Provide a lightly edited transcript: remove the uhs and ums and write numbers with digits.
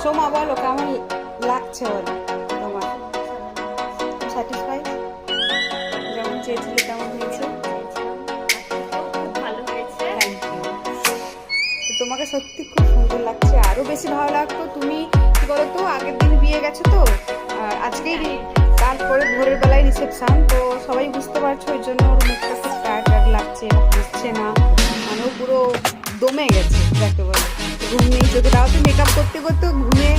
সোমা বলো কেমন লাগছে বলো তোমার? স্যাটিসফাই? যেমন চেয়েছিলে তেমন হয়েছে? খুব ভালো হয়েছে। Thank you. তোমাকে সত্যি খুব সুন্দর লাগছে। আরো বেশি ভালো লাগতো তুমি কি বলতো, আগের দিন বিয়ে গেছো তো, আর আজকেই তারপরে ভোরের বেলায় রিসেপশন, তো সবাই বুঝতে পারছো, ওই জন্য ওর মুখটা খুব টায়ার্ড লাগছে, বুঝছে না, মানে ও পুরো দমে গেছে যাকে বলে, ঘুম নেই চোখে। তাও তো মেকআপ করতে করতে ঘুমিয়ে